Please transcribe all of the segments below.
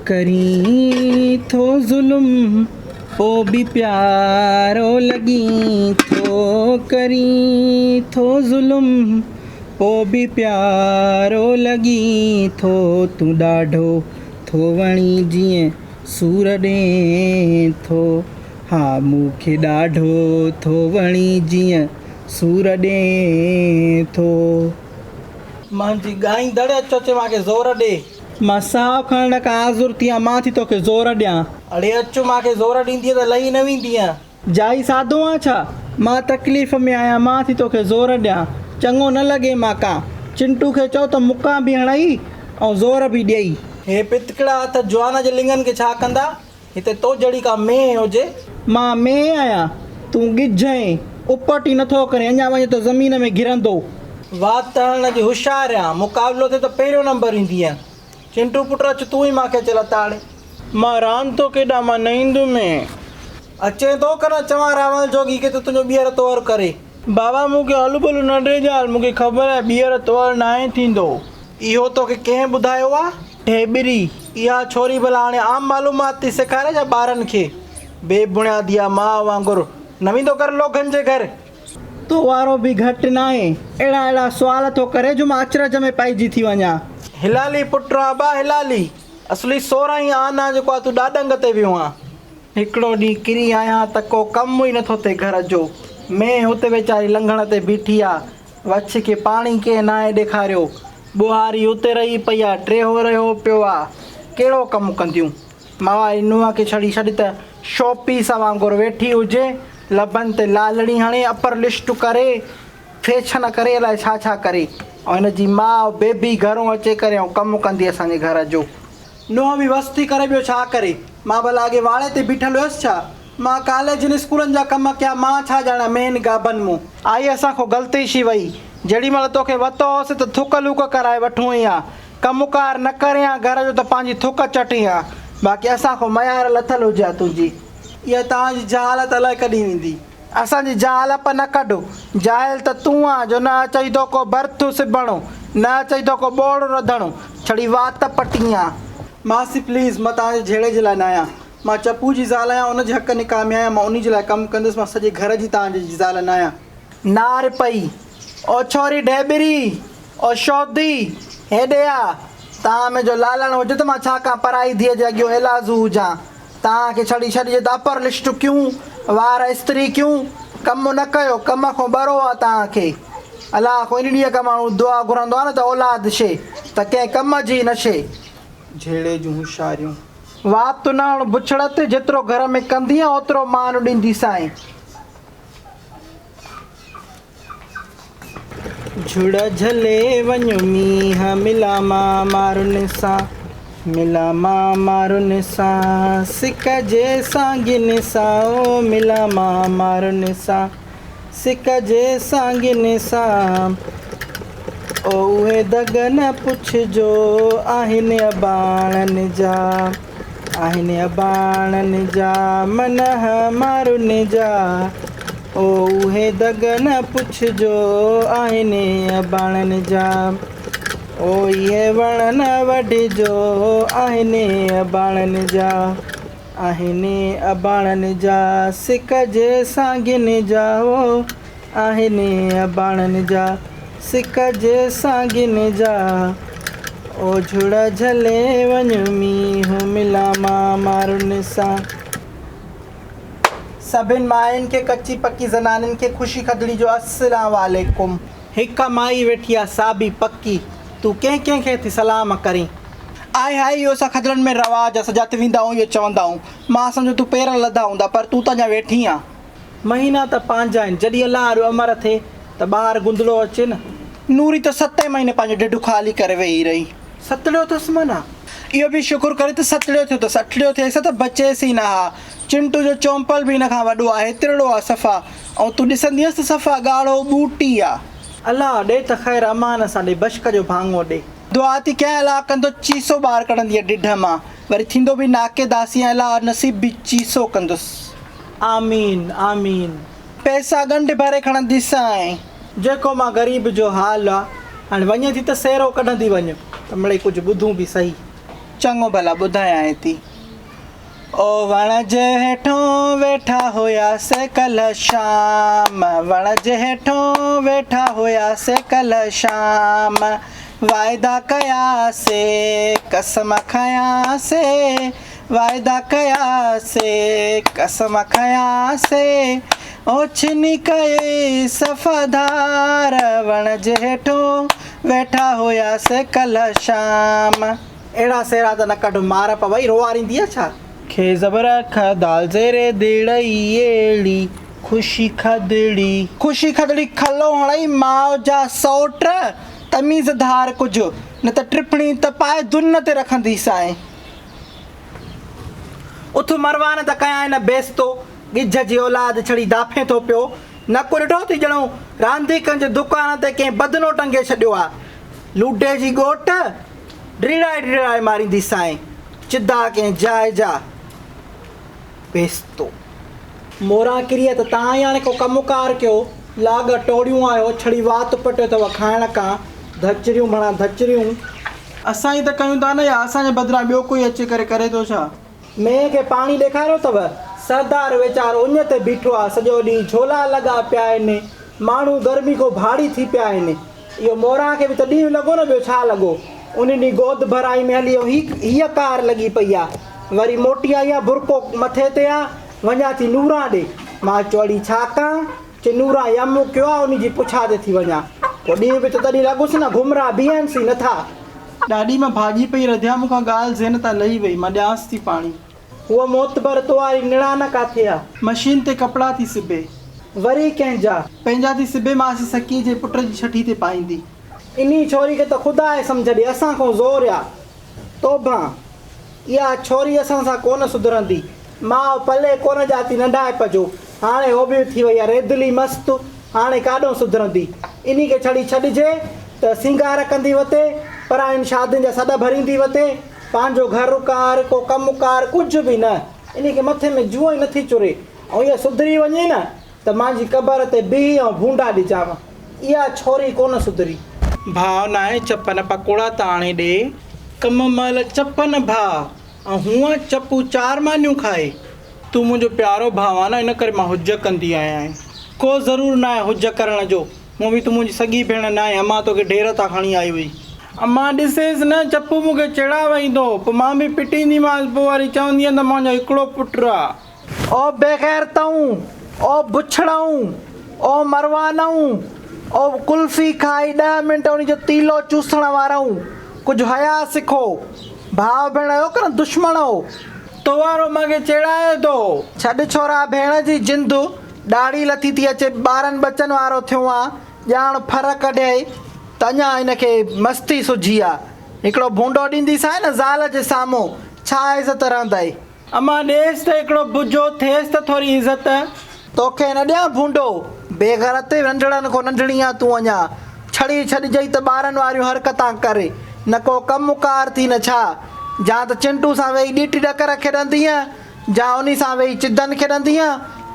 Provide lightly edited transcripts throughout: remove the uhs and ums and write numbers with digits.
करी थो ज़ुल्म पोइ बि प्यारो लॻी थो, करी थो ज़ुल्म पोइ बि प्यारो लॻी थो, तूं ॾाढो थो वणी जीअं सूर ॾे थो, हा मूंखे ॾाढो थो वणी जीअं सूर ॾे थो। मुंहिंजी गाईं दड़े अचो चे मूंखे ज़ोर ॾे, मां साहु खणण खां आज़ुर थी आहियां, मां थी तोखे ज़ोर ॾियां। अड़े अचु मूंखे ज़ोर ॾींदीअ त लही न वेंदीअ, जाई साधो आहे छा? मां तकलीफ़ में आहियां, मां थी तोखे ज़ोर ॾियां, चङो न लॻे मां का। चिंटू खे चओ त मुका बि हणई ऐं ज़ोर बि ॾेई। हे पितकड़ा हथ जवान जे लिंगनि खे छा कंदा? हिते तो जहिड़ी का मेंह हुजे। मां मेंह आहियां, तूं गिझ आहीं, उपट ई नथो करे, अञा वञे त ज़मीन में घिरंदो। वात हणण जी होशियारु आहियां, मुक़ाबिलो थिए त पहिरियों नंबर ईंदीअ। चिंटू पुट अच, तूं ई मूंखे चल ताड़े, मां रांदि थो केॾां, मां नींद में अचे थो कर चवां रावण जोगी के तुंहिंजो ॿीहर तौरु करे। बाबा मूंखे हलु भलु न ॾिजाल, मूंखे ख़बर आहे ॿीहर तौरु न आहे थींदो। इहो तोखे कंहिं ॿुधायो आहे? ढेबरी, इहा छोरी भला हाणे आम मालूमात थी सेखारे छा ॿारनि खे? बेबुनियादी आहे मां वांगुरु, न वेंदो कर लोगनि जे घर। तो वारो बि घटि न आहे, अहिड़ा अहिड़ा सुवाल थो करे जो मां अचरज में पइजी थी वञा। हिलाली पुट बा हिलाली, असली 16 आना जेको आहे तूं ॾाॾंग ते वियो आहे। हिकिड़ो ॾींहुं किरी आहियां त को कमु ई नथो थिए घर जो, मैं हुते वीचारी लंघण ते बीठी आहे, वछ खे पाणी कंहिं न आहे ॾेखारियो, ॿुहारी उते रही पई आहे, टेहो रहियो पियो आहे, कहिड़ो कमु कंदियूं? मां नुंहं खे छॾी छॾी त शोपीस वांगुरु वेठी हुजे, लभनि ते लालड़ी हणे, अपर लिस्ट करे, फैशन करे, अलाए छा छा करे, ऐं हिनजी माउ बेबी घरों अचे करे ऐं कमु कंदी असांजे घर जो। नुंहं बि वस्ती करे ॿियो छा करे? मां भला अॻे वाड़े ते बीठल हुयसि छा? मां कॉलेजनि स्कूलनि जा कमु कया, मां छा ॼाणा मेन गाबनि मूं। आई असां खां ग़लती थी वई, जेॾी महिल तोखे वरितो होसि त थुक लुक कराए वठूं ई आहे, कमुकार न करे हा घर जो त पंहिंजी थुक चटी हा, बाक़ी असां खां मयार लथल हुजे हा तुंहिंजी। इहा तव्हांजी जहालत अलाए कॾहिं वेंदी? असांजी जहालत न कढो, जाहिल त तूं आहे जो न अचई थो को भर्थु सिबणो, न अचई थो को ॿोड़ रधणो, छड़ी वात पटी आहे। मासी प्लीज़, मां तव्हांजे झेड़े जे लाइ न आहियां, मां चपू जी ज़ाल आहियां, उनजे हक़ निकाह में आहियां, मां उन जे लाइ कमु कंदुसि, मां सॼे घर जी तव्हांजी ज़ाल न आहियां। नार पई ओ छोरी ढेबरी, ओ शौदी हेॾे आ, तव्हां मुंहिंजो लालण हुजे त मां छा कयां, पराई धीअ जे अॻियो एलाज़ू हुजां, तव्हांखे छॾी छॾिजे त अपर लिस्ट कयूं, वार इस्त्री कयूं, कमु न कयो, कम खां ॿरो आहे तव्हांखे। अलाह को इन ॾींहं खां माण्हू दुआ घुरंदो आहे न त औलाद शे, त कंहिं कम जी न शे। झेड़े जूं होशियारियूं वात न हण बुछड़त, जेतिरो घर में कंदी आहे ओतिरो मान ॾींदीसांइ। झुड़ झले वञो मींहं, मिला मां मारुनि सां, मिला मां मारुनि सां, सिक जे सांगिन सां, ओ मिला मां मारुनि सां, सिक जे सांगिन सां, ओ उहे दग न पुछिजो, आहिनि अबाणनि जा, आहिनि अबाणनि जा, मन मारुनि जा, ओ उहे दग न पुछिजो, आहिनि अबाणनि जा, ओ इहे वण न वढिजो, आहिनि अबाणनि जा, आहिनि अबाणनि जा, सिक जे सांगिन जा, ओ आहिनि अबाणनि जा, सिक जे सांगिन जा, ओ झुड़ झले वञ मींहुं, मिला मां मारुनि सां। सभिनि मायुनि खे, कची पकी ज़नानियुनि खे ख़ुशी खदड़ी जो अस्सलाम वालेकुम। हिकु माई वेठी आहे साबी पकी, तूं कंहिं कंहिंखे थी सलाम करीं? आए हाय, इहो असां खदड़नि में रवाज आहे, सॼा त वेंदा आहियूं, इहो चवंदा आहियूं, मां सम्झो तूं पेर लधा हूंदा, पर तूं त अञा वेठी आहे। महीना त पंहिंजा आहिनि, जॾहिं अलाह जो अमर थिए त ॿाहिरि गुंदलो अचे न। नूरी त 7 महीने पंहिंजो ढिढ ख़ाली करे वेही रही, सतड़ियो अथसि माना, इहो बि शुकुर करे त सतड़ियो थियो अथसि, अठड़ियो थिएसि त बचेसि ई न हा। चिंटू जो चोंपल बि हिन खां वॾो आहे, हेतिरो आहे सफ़ा, ऐं तूं ॾिसंदी हुअसि त सफ़ा ॻाढ़ो ॿूटी आहे। अलाह ॾे त ख़ैर अमान सां ॾे, बशक जो भाङो ॾे। दुआ थी कयां अलाह कंदो चीसो ॿाहिरि कढंदी आहे ढिढ मां, वरी थींदो बि नाके दासी, ऐं अलाह नसीब बि चीसो कंदुसि। आमीन आमीन। पैसा ॻंढि भरे खणंदीसांइ, जेको मां ग़रीब जो हाल आहे। हाणे वञे थी त सेरो कढंदी वञ, त मिड़ई कुझु ॿुधूं बि सही। चङो भला ॿुधायां थी। ओ वण जे हेठों वेठा हुयासीं कल्ह शाम, वण जे हेठों वेठा हुयासीं कल्ह शाम, वाइदा कयासीं कसम खयासीं, वाइदा कयासीं कसम खयासीं, ओछनी कई सफ़ादार, वण जे हेठों वेठा हुयासीं कल्ह शाम। अहिड़ा सेरा त न कढ, मार पवई रोआरींदी आहे छा। खे ज़बर ख दाल ज़ेरे दिड़ई एड़ी ख़ुशी खदड़ी, ख़ुशी खदड़ी खलो हणई माउ जा सौट, तमीज़धार कुझु न त टिपणी त पाए दुन ते रखंदी साईं। उथ मरवान त कयां न बेस्तो, गिझ जी औलाद छड़ी दाफे थो पियो, न को ॾिठो थी ॼणो रांदीकनि जे दुकान ते कंहिं बदनो टंगे छॾियो आहे। लूडे जी गोट ड्रीड़ाए ड्रीड़ाए मारींदी साईं, चिदा कंहिं जाइ जा बेस्तो। मोरा किरीअ त तव्हां ई हाणे को कमुकार कयो, लाग टोड़ियूं आयो छड़ी वात पटियो अथव खाइण खां, धचरियूं भणा धचरियूं। असां ई त कयूं था न, या असांजे बदिरां ॿियो कोई अची करे थो छा। मेंह खे पाणी ॾेखारियो अथव, सरदार वीचारो उञ ते बीठो आहे, सॼो ॾींहुं झोला लॻा पिया आहिनि, माण्हू गर्मी खां भाड़ी थी पिया आहिनि। इहो मोरा खे बि त ॾींहुं लॻो न, ॿियो छा लॻो। उन ॾींहुं गोद भराई में हली हीअ कार लॻी पई आहे, वरी मोटी आई आहे बुरको मथे ते आहे, वञा थी नूरां ॾे। मां चोड़ी छा कयां, चे नूरां यम कयो आहे, उनजी पुछा ते थी वञा। पोइ ॾींहुं बि त तॾहिं लॻुसि न, घुमरा बीहनि नथा। ॾाढी मां भाॼी पई रधिया, मूंखां ॻाल्हि ज़हन तां लही वई, मां ॾियांसि थी पाणी। उहा मोतबर तो वारी निणान काथे आहे, मशीन ते कपिड़ा थी सिबे। वरी कंहिंजा पंहिंजा थी सिबे, मां सकी जे पुट जी छठी ते पाईंदी। इन्ही छोरी खे त ख़ुदा आहे सम्झ ॾे, असां खां ज़ोर आहे। तोबा इहा छोरी असां सां कोन सुधरंदी, मां पले कोन जाती नंढाए पजो, हाणे हो बि थी वई आहे रेदली मस्तु, हाणे काॾों सुधरंदी। इन्ही खे छड़ी छॾिजे त सिंगार कंदी वते, परायुनि शादियुनि जा सॾ भरींदी वते, पंहिंजो घरुकार को कमुकार कुझु बि न, इन खे मथे में जुओ ई नथी चुरे। ऐं इहा सुधरी वञे न त मुंहिंजी क़बर ते बीह ऐं भूंडा ॾिजांव। इहा छोरी कोन सुधरी। भाउ न आहे चपन पकोड़ा त आणे ॾे, कम महिल चपन भाउ, ऐं हूअं चपू 4 मानियूं खाए। तूं मुंहिंजो प्यारो भाउ आहे न, इन करे मां हुज कंदी आहियां। को ज़रूरु न आहे हुज करण जो, मूं बि तूं मुंहिंजी सॻी भेण न आहे, अमां तोखे ढेर तां खणी आई हुई। अमां ॾिसेसि न चपू मूंखे चिड़ा वेंदो, पोइ मां बि पिटींदीमांसि, पोइ वरी चवंदी त मुंहिंजो हिकिड़ो पुटु आहे। ओ बेग़ैरतऊं, ओ बुछड़ऊं, ओ मरवानऊं, ओ कुल्फ़ी खाई 10 मिंट उनजो तीलो चूसण वारऊं, कुझु हया सिखो। भाउ भेण जो कर दुश्मन हो, तो वारो मूंखे चिड़ाए थो। छॾ छोरा भेण जी जिंदु, ॾाढ़ी लथी थी अचे, ॿारनि बचनि वारो थियो आहे, ॼाण फर कढे त अञा हिनखे मस्ती सुझी आहे। हिकिड़ो भूंडो ॾींदीसांइ न ज़ाल जे साम्हूं, छा इज़त रहंदई। अमां ॾेसि त हिकिड़ो बुझो थिएसि त थोरी इज़त। तोखे न ॾियां भूंडो, बेग़ैरत नंढड़नि खां नंढड़ी आहे तूं, अञा छड़ी छॾिजई त ॿारनि वारियूं हरकतां करे, न को कमुकार थी न छा। जा त चिंटू सां वेही ॾीटी ॾकर खेॾंदीअ, जा उन सां वेही चिदनि खेॾंदीअ,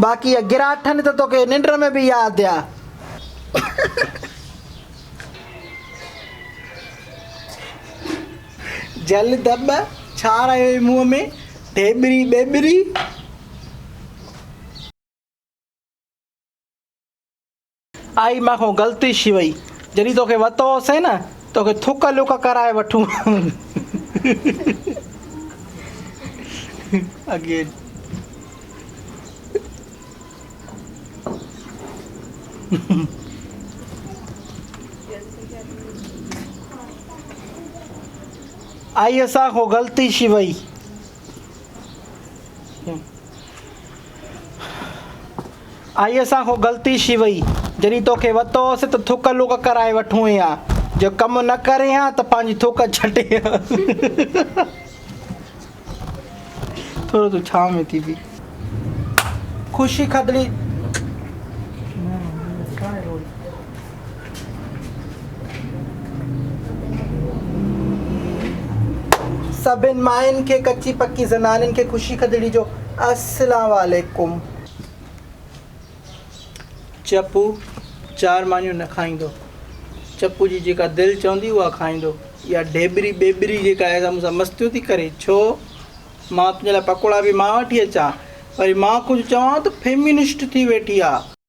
बाक़ी गिराठनि त तोखे निंड में बि यादि आहे। जल दॿ छा रहियो मुंहं में, ढेबरी ॿेबरी। आई मां खां ग़लती थी वई, जॾहिं तोखे वरितो होसीं न, तोखे थुक लुक कराए वठूं। अगेन आई असां खां ग़लती थी वई। आई असां खां ग़लती थी वई, जॾहिं तोखे वरितो होसीं त थुक लुक कराए वठूं हा, जो कमु न करे हा त पंहिंजी थुक छॾे हा। थोरो तूं छांव में थी बि ख़ुशी खदड़ी। सभिनि मायुनि खे, कची पकी ज़नानियुनि खे ख़ुशी खदड़ी जो अस्सलाम वालेकुम। चपू 4 मानियूं न खाईंदो, चपू जी जेका दिलि चवंदी उहा खाईंदो। इहा डेबरी बेबरी जेका आहे सा मूंसां मस्तियूं थी करे। छो मां तुंहिंजे लाइ पकोड़ा बि मां वठी अचां, वरी मां कुझु चवां त फेमिनिस्ट थी वेठी आहे।